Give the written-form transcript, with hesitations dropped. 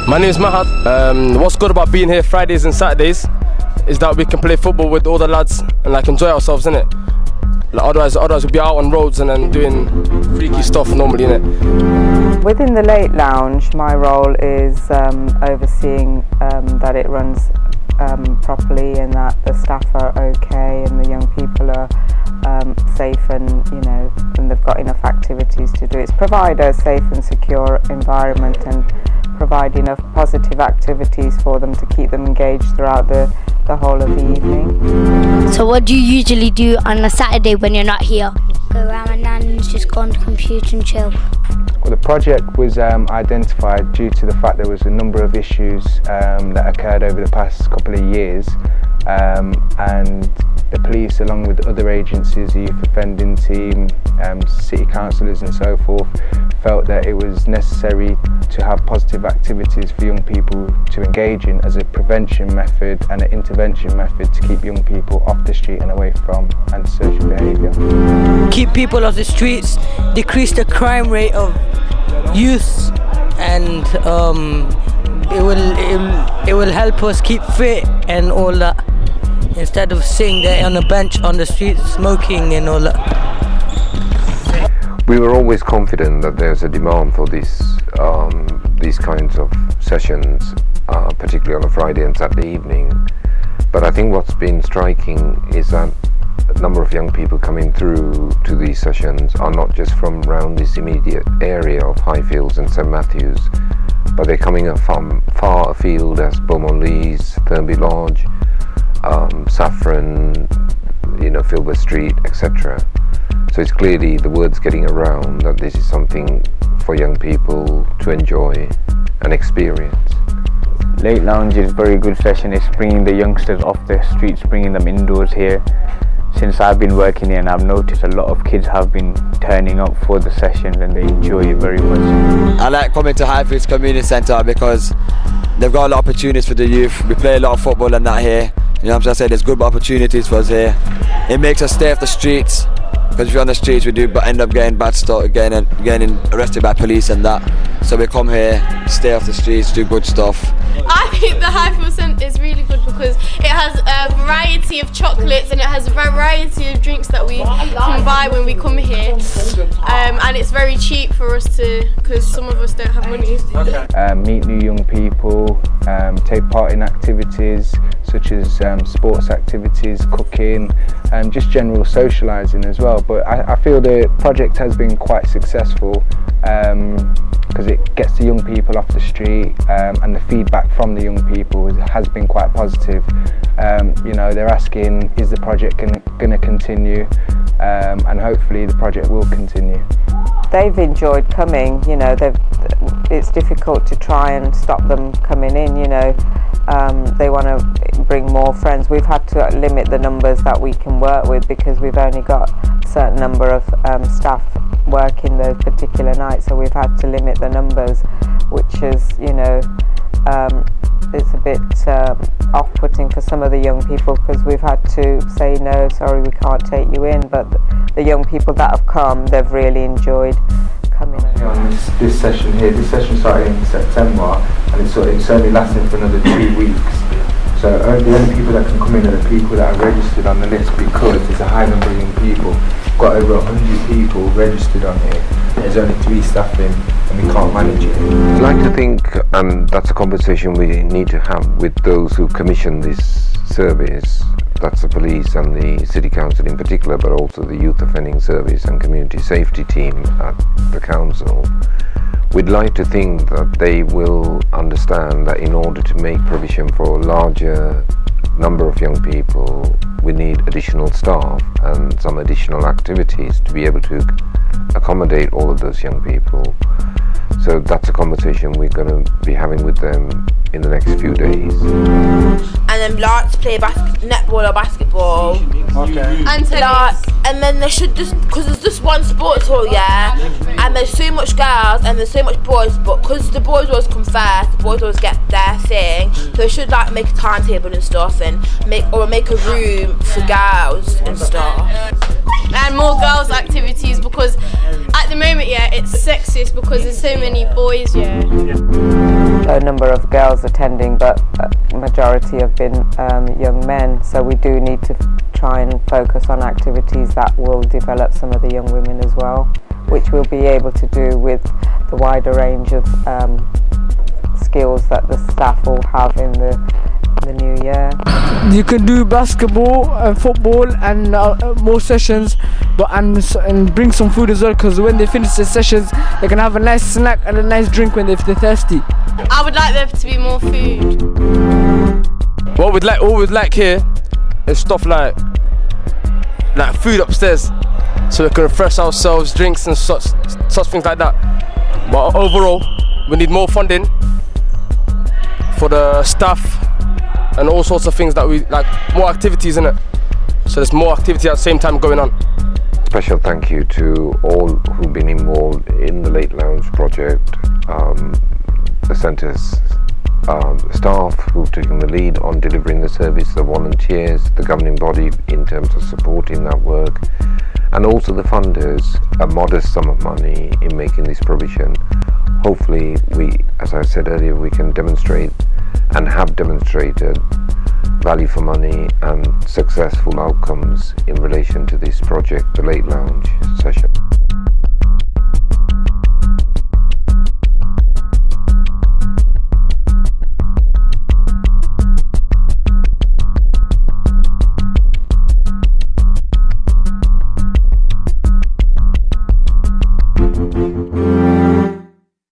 My name is Mahat. What's good about being here Fridays and Saturdays is that we can play football with all the lads and like enjoy ourselves, innit? Like, otherwise we'd be out on roads and then doing freaky stuff normally, innit? Within the late lounge, my role is overseeing that it runs properly and that the staff are okay and the young people are safe and and they've got enough activities to do. It's provide a safe and secure environment and provide enough positive activities for them to keep them engaged throughout the whole of the evening. So what do you usually do on a Saturday when you're not here? Go around my nan's, just go on the computer and chill. Well, the project was identified due to the fact there was a number of issues that occurred over the past couple of years, and the police, along with other agencies, the youth offending team, city councillors and so forth, felt that it was necessary to have positive activities for young people to engage in as a prevention method and an intervention method to keep young people off the street and away from antisocial behaviour. Keep people off the streets, decrease the crime rate of youth, and it will help us keep fit and all that, instead of sitting there on a bench on the street smoking and all that. We were always confident that there's a demand for these kinds of sessions, particularly on a Friday and Saturday evening. But I think what's been striking is that a number of young people coming through to these sessions are not just from around this immediate area of Highfields and St Matthews, but they're coming from far afield as Beaumont Leys, Thurnby Lodge, Saffron, Filbert Street, etc. So it's clearly the word's getting around that this is something for young people to enjoy and experience. Late lounge is a very good session. It's bringing the youngsters off the streets, bringing them indoors here. Since I've been working here, and I've noticed a lot of kids have been turning up for the sessions and they enjoy it very much. I like coming to Highfields Community Centre because they've got a lot of opportunities for the youth. We play a lot of football and that here. You know what I'm saying? There's good opportunities for us here. It makes us stay off the streets, because if you're on the streets we do end up getting bad stuff, getting arrested by police and that. So we come here, stay off the streets, do good stuff. I think the Highfields Centre is really good because it has a variety of chocolates and it has a variety of drinks that we can buy when we come here, and it's very cheap for us because some of us don't have money. Meet new young people, take part in activities such as sports activities, cooking, and just general socialising as well. But I feel the project has been quite successful because it gets the young people off the street, and the feedback from the young people has been quite positive. They're asking, is the project going to continue, and hopefully the project will continue. They've enjoyed coming, it's difficult to try and stop them coming in, they want to bring more friends. We've had to limit the numbers that we can work with because we've only got a certain number of staff working those particular nights, so we've had to limit the numbers, which is, it's a bit off-putting for some of the young people because we've had to say no, sorry, we can't take you in, but the young people that have come, they've really enjoyed coming. On this session here, this session started in September and it's only lasting for another 2 weeks. So the only people that can come in are the people that are registered on the list because there's a high number of young people. We've got over 100 people registered on here. There's only 3 staff in and we can't manage it. I'd like to think, and that's a conversation we need to have with those who commission this service, that's the police and the City Council in particular, but also the Youth Offending Service and Community Safety team at the Council. We'd like to think that they will understand that in order to make provision for a larger number of young people, we need additional staff and some additional activities to be able to accommodate all of those young people. So that's a conversation we're going to be having with them in the next few days. And then like to play netball or basketball. Okay. And tennis. And then they should just, because there's just one sports hall, yeah, and there's so much girls and there's so much boys, but because the boys always come first, the boys always get their thing, so they should like make a timetable and stuff and make a room for girls and stuff. and more girls activities, because at the moment, yeah, it's sexist because there's so many boys, yeah. A number of girls attending, but a majority have been young men, so we do need to try and focus on activities that will develop some of the young women as well, which we'll be able to do with the wider range of skills that the staff will have in the new year. You can do basketball and football and more sessions, but and bring some food as well, because when they finish the sessions they can have a nice snack and a nice drink when they're thirsty. I would like there to be more food. What we'd like here is stuff like food upstairs, so we can refresh ourselves, drinks and such things like that. But overall, we need more funding for the staff and all sorts of things that we like, more activities in it. So there's more activity at the same time going on. Special thank you to all who've been involved in the Late Lounge project, the centre's staff who've taken the lead on delivering the service, the volunteers, the governing body in terms of supporting that work, and also the funders, a modest sum of money in making this provision. Hopefully we, as I said earlier, we can demonstrate and have demonstrated value for money and successful outcomes in relation to this project, the Late Lounge session.